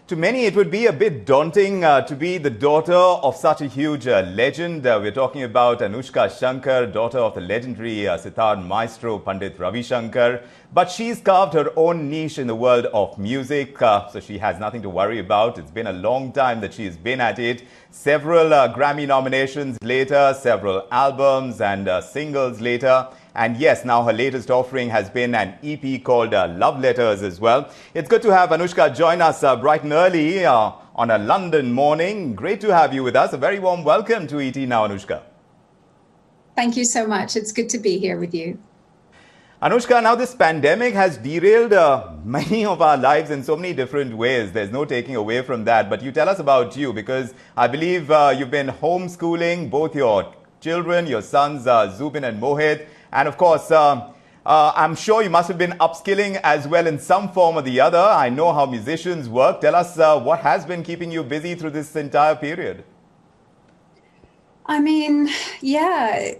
To many, it would be a bit daunting to be the daughter of such a huge legend. We're talking about Anoushka Shankar, daughter of the legendary sitar maestro Pandit Ravi Shankar. But she's carved her own niche in the world of music, so she has nothing to worry about. It's been a long time that she's been at it. Several Grammy nominations later, several albums and singles later. And yes, now her latest offering has been an EP called Love Letters as well. It's good to have Anoushka join us bright and early on a London morning. Great to have you with us. A very warm welcome to ET Now, Anoushka. Thank you so much. It's good to be here with you. Anoushka, now this pandemic has derailed many of our lives in so many different ways. There's no taking away from that. But you tell us about you, because I believe you've been homeschooling both your children, your sons Zubin and Mohit. And of course, I'm sure you must have been upskilling as well in some form or the other. I know how musicians work. Tell us what has been keeping you busy through this entire period. I mean, yeah,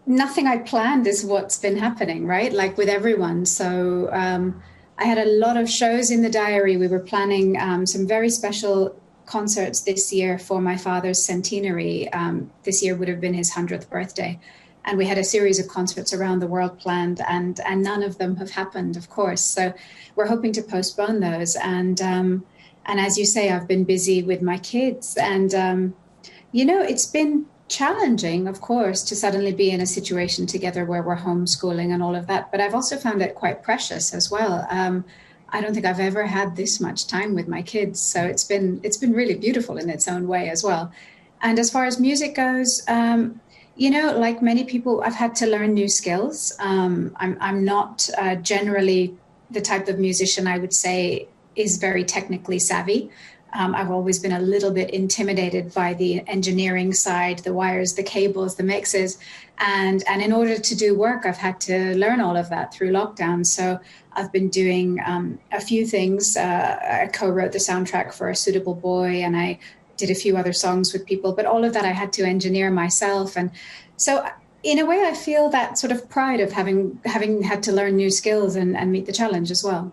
nothing I planned is what's been happening, right? Like with everyone. So I had a lot of shows in the diary. We were planning some very special concerts this year for my father's centenary. This year would have been his 100th birthday. And we had a series of concerts around the world planned, and none of them have happened, of course. So we're hoping to postpone those. And as you say, I've been busy with my kids. And, you know, it's been challenging, of course, to suddenly be in a situation together where we're homeschooling and all of that. But I've also found it quite precious as well. I don't think I've ever had this much time with my kids. So it's been really beautiful in its own way as well. And as far as music goes, you know, like many people, I've had to learn new skills. I'm not generally the type of musician I would say is very technically savvy. I've always been a little bit intimidated by the engineering side, the wires, the cables, the mixes. And in order to do work, I've had to learn all of that through lockdown. So I've been doing a few things. I co-wrote the soundtrack for A Suitable Boy, and I did a few other songs with people, but all of that I had to engineer myself. And so in a way, I feel that sort of pride of having had to learn new skills and meet the challenge as well.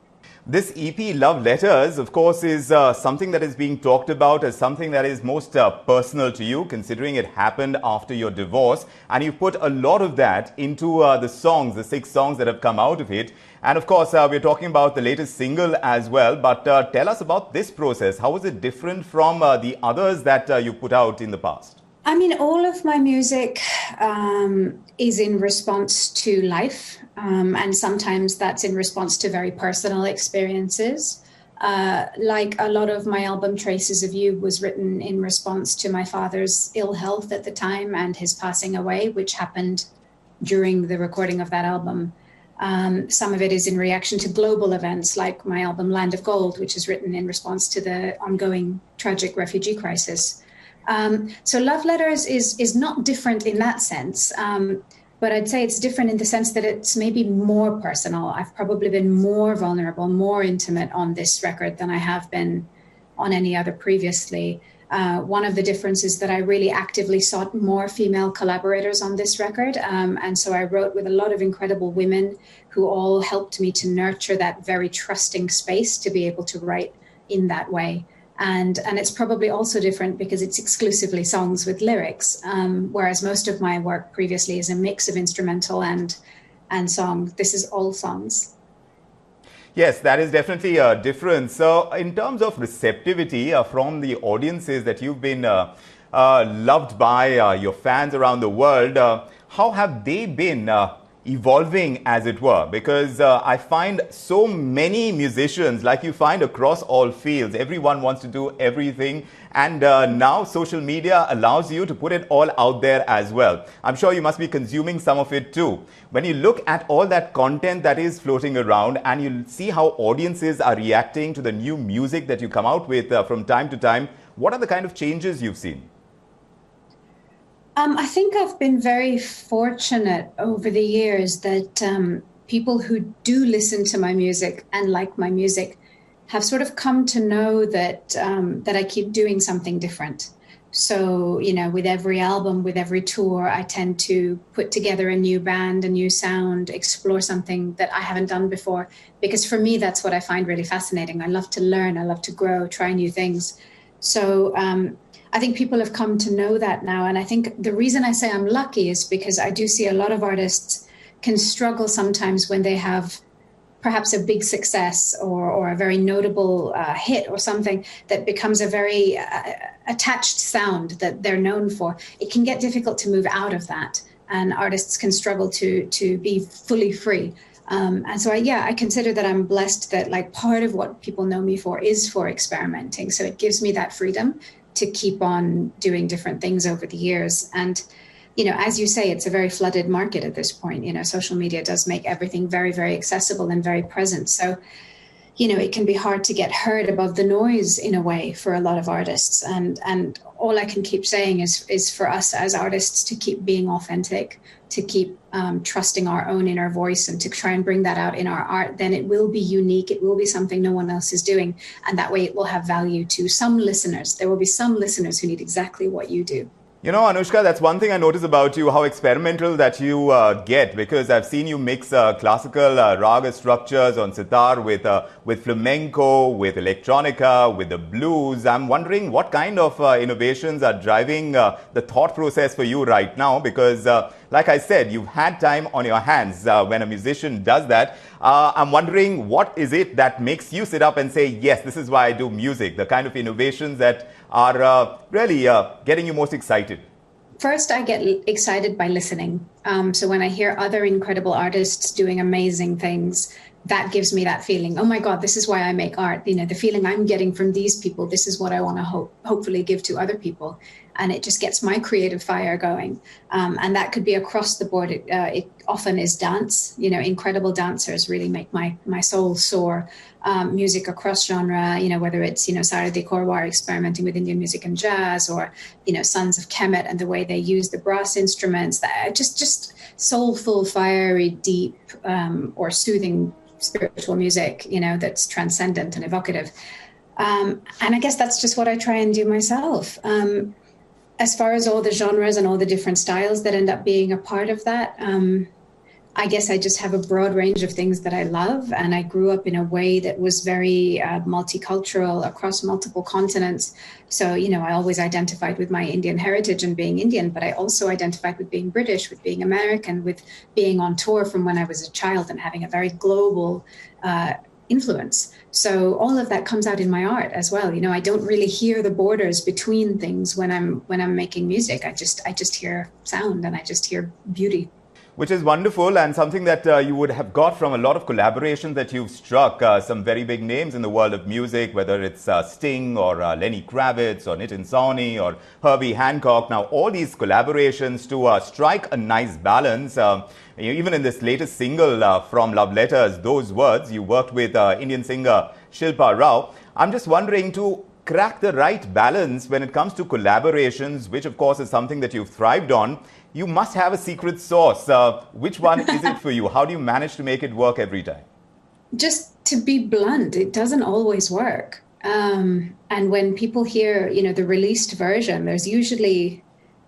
This EP, Love Letters, of course, is something that is being talked about as something that is most personal to you, considering it happened after your divorce. And you put a lot of that into the songs, the 6 songs that have come out of it. And of course, we're talking about the latest single as well. But tell us about this process. How is it different from the others that you put out in the past? I mean, all of my music is in response to life. And sometimes that's in response to very personal experiences. Like a lot of my album Traces of You was written in response to my father's ill health at the time and his passing away, which happened during the recording of that album. Some of it is in reaction to global events, like my album Land of Gold, which is written in response to the ongoing tragic refugee crisis. So Love Letters is not different in that sense. But I'd say it's different in the sense that it's maybe more personal. I've probably been more vulnerable, more intimate on this record than I have been on any other previously. One of the differences is that I really actively sought more female collaborators on this record. And so I wrote with a lot of incredible women who all helped me to nurture that very trusting space to be able to write in that way. And it's probably also different because it's exclusively songs with lyrics, whereas most of my work previously is a mix of instrumental and song. This is all songs. Yes, that is definitely a difference. So in terms of receptivity from the audiences that you've been loved by, your fans around the world, how have they been evolving, as it were? Because I find so many musicians, like you find across all fields, everyone wants to do everything. And now social media allows you to put it all out there as well. I'm sure you must be consuming some of it too. When you look at all that content that is floating around and you see how audiences are reacting to the new music that you come out with from time to time, what are the kind of changes you've seen? I think I've been very fortunate over the years that people who do listen to my music and like my music have sort of come to know that I keep doing something different. So, with every album, with every tour, I tend to put together a new band, a new sound, explore something that I haven't done before. Because for me, that's what I find really fascinating. I love to learn, I love to grow, try new things. So I think people have come to know that now. And I think the reason I say I'm lucky is because I do see a lot of artists can struggle sometimes when they have perhaps a big success or a very notable hit or something that becomes a very attached sound that they're known for. It can get difficult to move out of that, and artists can struggle to be fully free. And so I consider that I'm blessed that like part of what people know me for is for experimenting. So it gives me that freedom to keep on doing different things over the years. And as you say, it's a very flooded market at this point. Social media does make everything very, very accessible and very present. So, it can be hard to get heard above the noise in a way for a lot of artists. And all I can keep saying is for us as artists to keep being authentic, to keep trusting our own inner voice and to try and bring that out in our art. Then it will be unique. It will be something no one else is doing. And that way it will have value to some listeners. There will be some listeners who need exactly what you do. Anoushka, that's one thing I notice about you, how experimental that you get, because I've seen you mix classical raga structures on sitar with flamenco, with electronica, with the blues. I'm wondering what kind of innovations are driving the thought process for you right now, because like I said, you've had time on your hands when a musician does that. I'm wondering what is it that makes you sit up and say, yes, this is why I do music, the kind of innovations that are really getting you most excited? First, I get excited by listening. So when I hear other incredible artists doing amazing things, that gives me that feeling. Oh my God, this is why I make art. The feeling I'm getting from these people, this is what I want to hopefully give to other people. And it just gets my creative fire going. And that could be across the board. It often is dance. Incredible dancers really make my soul soar. Music across genre, whether it's, Saradi Korwar experimenting with Indian music and jazz, or, Sons of Kemet and the way they use the brass instruments, that just soulful, fiery, deep, or soothing spiritual music, that's transcendent and evocative. And I guess that's just what I try and do myself. As far as all the genres and all the different styles that end up being a part of that, I guess I just have a broad range of things that I love. And I grew up in a way that was very multicultural across multiple continents. So, I always identified with my Indian heritage and being Indian, but I also identified with being British, with being American, with being on tour from when I was a child and having a very global influence. So all of that comes out in my art as well. I don't really hear the borders between things when I'm making music. I just hear sound and I just hear beauty. Which is wonderful, and something that you would have got from a lot of collaborations that you've struck. Some very big names in the world of music, whether it's Sting or Lenny Kravitz or Nitin Sawhney or Herbie Hancock. Now, all these collaborations to strike a nice balance. Even in this latest single from Love Letters, Those Words, you worked with Indian singer Shilpa Rao. I'm just wondering, to crack the right balance when it comes to collaborations, which of course is something that you've thrived on, you must have a secret sauce. Which one is it for you? How do you manage to make it work every time? Just to be blunt, it doesn't always work. And when people hear, the released version, there's usually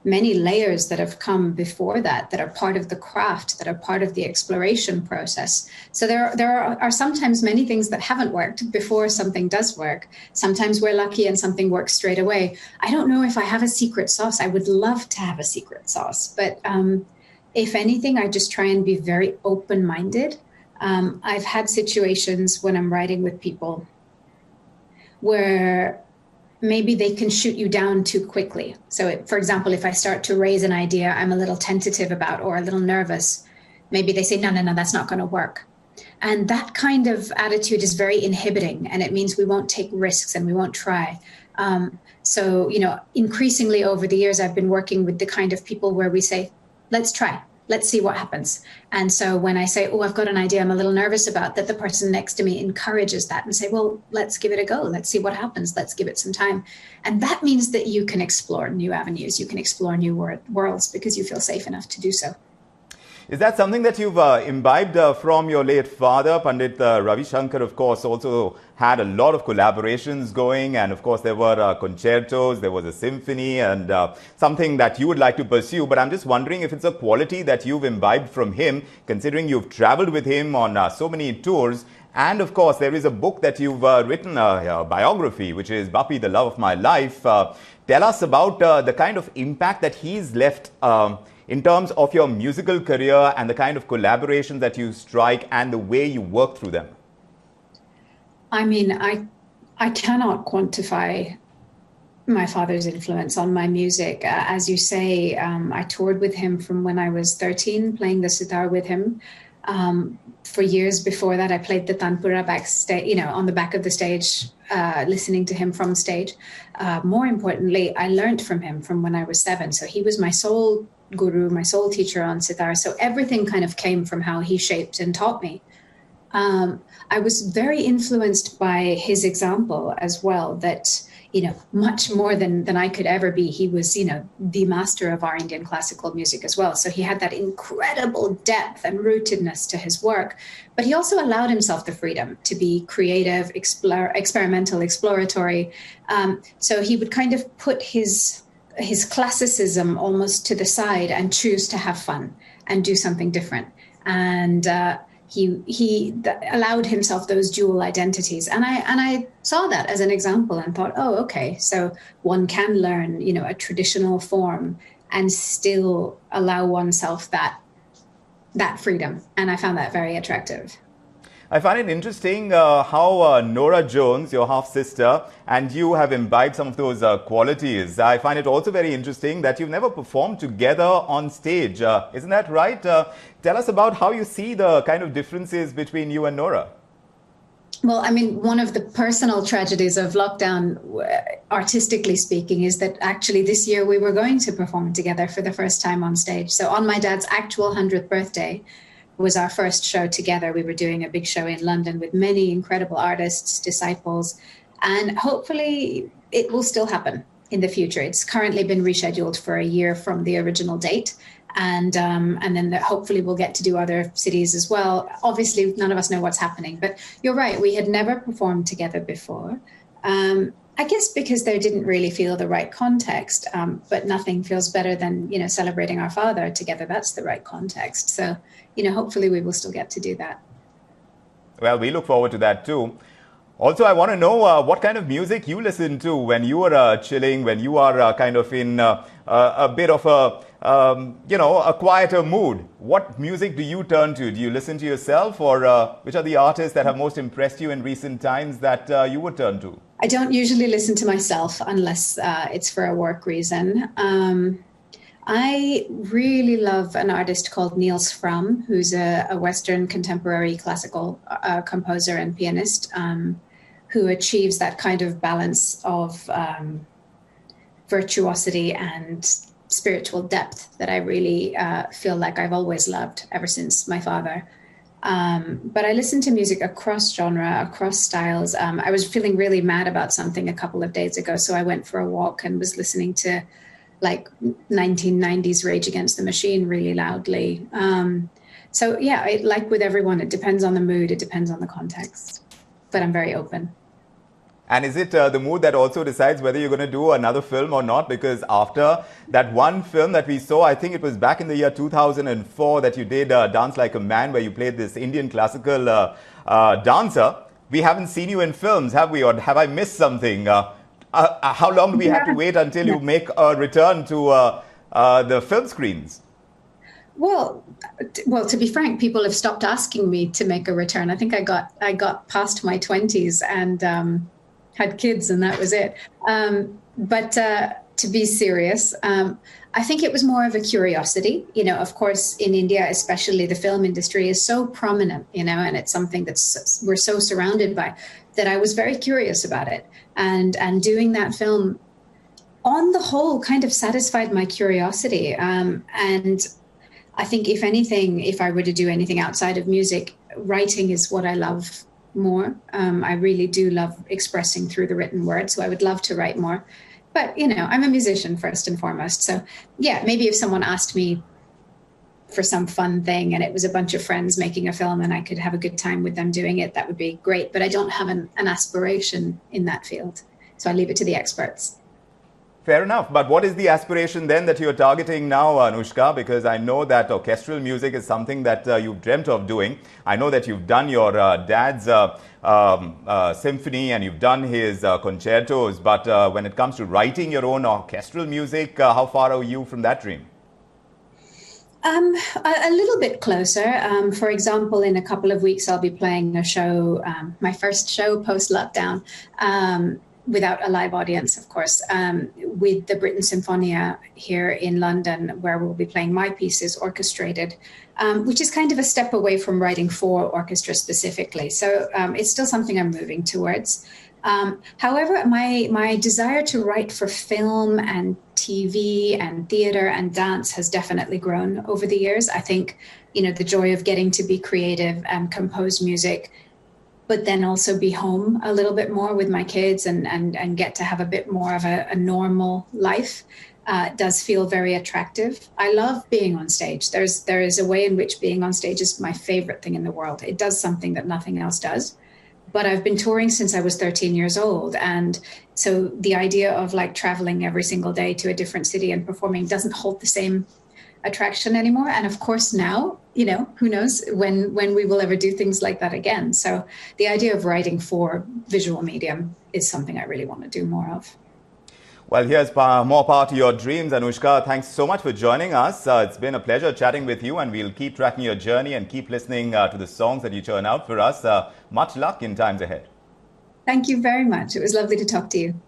many layers that have come before that are part of the craft, that are part of the exploration process. So there are sometimes many things that haven't worked before something does work. Sometimes we're lucky and something works straight away. I don't know if I have a secret sauce. I would love to have a secret sauce, but if anything, I just try and be very open-minded. I've had situations when I'm writing with people where maybe they can shoot you down too quickly. So, for example, if I start to raise an idea I'm a little tentative about or a little nervous, maybe they say, no, that's not going to work. And that kind of attitude is very inhibiting, and it means we won't take risks and we won't try. So, increasingly over the years, I've been working with the kind of people where we say, let's try. Let's see what happens. And so when I say, I've got an idea I'm a little nervous about, that the person next to me encourages that and say, well, let's give it a go. Let's see what happens. Let's give it some time. And that means that you can explore new avenues. You can explore new worlds because you feel safe enough to do so. Is that something that you've imbibed from your late father, Pandit Ravi Shankar? Of course, also had a lot of collaborations going, and of course there were concertos, there was a symphony, and something that you would like to pursue. But I'm just wondering if it's a quality that you've imbibed from him, considering you've traveled with him on so many tours. And of course, there is a book that you've written, a biography, which is Bapi, the Love of My Life. Tell us about the kind of impact that he's left in terms of your musical career and the kind of collaborations that you strike and the way you work through them. I mean, I cannot quantify my father's influence on my music. As you say, I toured with him from when I was 13, playing the sitar with him. For years before that, I played the tanpura backstage, on the back of the stage, listening to him from stage. More importantly, I learned from him from when I was 7. So he was my sole guru, my sole teacher on sitar. So everything kind of came from how he shaped and taught me. I was very influenced by his example as well, that, much more than I could ever be. He was, the master of our Indian classical music as well. So he had that incredible depth and rootedness to his work, but he also allowed himself the freedom to be creative, experimental, exploratory. So he would kind of put his classicism almost to the side and choose to have fun and do something different. And he allowed himself those dual identities. And I saw that as an example and thought, oh, okay, so one can learn, a traditional form and still allow oneself that freedom. And I found that very attractive. I find it interesting how Norah Jones, your half-sister, and you have imbibed some of those qualities. I find it also very interesting that you've never performed together on stage. Isn't that right? Tell us about how you see the kind of differences between you and Norah. Well, I mean, one of the personal tragedies of lockdown, artistically speaking, is that actually this year we were going to perform together for the first time on stage. So on my dad's actual 100th birthday, was our first show together. We were doing a big show in London with many incredible artists, disciples, and hopefully it will still happen in the future. It's currently been rescheduled for a year from the original date. And then hopefully we'll get to do other cities as well. Obviously, none of us know what's happening, but you're right. We had never performed together before. I guess because there didn't really feel the right context, but nothing feels better than, celebrating our father together. That's the right context. So, hopefully we will still get to do that. Well, we look forward to that too. Also, I want to know what kind of music you listen to when you are chilling, when you are kind of in a bit of a quieter mood. What music do you turn to? Do you listen to yourself, or which are the artists that have most impressed you in recent times that you would turn to? I don't usually listen to myself unless it's for a work reason. I really love an artist called Niels Fram, who's a Western contemporary classical composer and pianist, who achieves that kind of balance of virtuosity and spiritual depth that I really feel like I've always loved ever since my father. But I listen to music across genre, across styles. I was feeling really mad about something a couple of days ago, so I went for a walk and was listening to 1990s Rage Against the Machine really loudly. So yeah, like with everyone, it depends on the mood, it depends on the context, but I'm very open. And is it the mood that also decides whether you're going to do another film or not? Because after that one film that we saw, I think it was back in the year 2004 that you did Dance Like a Man, where you played this Indian classical dancer. We haven't seen you in films, have we? Or have I missed something? How long do we have to wait until you make a return to the film screens? Well, to be frank, people have stopped asking me to make a return. I think I got past my 20s and had kids, and that was it. But to be serious, I think it was more of a curiosity. Of course, in India, especially, the film industry is so prominent, and it's something we're so surrounded by, that I was very curious about it. And doing that film, on the whole, kind of satisfied my curiosity. And I think, if anything, if I were to do anything outside of music, writing is what I love more. I really do love expressing through the written word, so I would love to write more. But, I'm a musician first and foremost. So, yeah, maybe if someone asked me for some fun thing and it was a bunch of friends making a film and I could have a good time with them doing it, that would be great. But I don't have an aspiration in that field. So I leave it to the experts. Fair enough. But what is the aspiration then that you're targeting now, Anoushka? Because I know that orchestral music is something that you've dreamt of doing. I know that you've done your dad's symphony and you've done his concertos. But when it comes to writing your own orchestral music, how far are you from that dream? A little bit closer. For example, in a couple of weeks, I'll be playing a show, my first show post-lockdown, without a live audience, of course, with the Britten Sinfonia here in London, where we'll be playing my pieces orchestrated, which is kind of a step away from writing for orchestra specifically. So it's still something I'm moving towards. However, my desire to write for film and TV and theater and dance has definitely grown over the years. I think, the joy of getting to be creative and compose music, but then also be home a little bit more with my kids and get to have a bit more of a normal life does feel very attractive. I love being on stage. There is a way in which being on stage is my favorite thing in the world. It does something that nothing else does. But I've been touring since I was 13 years old. And so the idea of like traveling every single day to a different city and performing doesn't hold the same attraction anymore. And of course now, who knows when we will ever do things like that again. So the idea of writing for visual medium is something I really want to do more of. Well, here's more part of your dreams, Anoushka. Thanks so much for joining us. It's been a pleasure chatting with you, and we'll keep tracking your journey and keep listening to the songs that you churn out for us. Much luck in times ahead. Thank you very much. It was lovely to talk to you.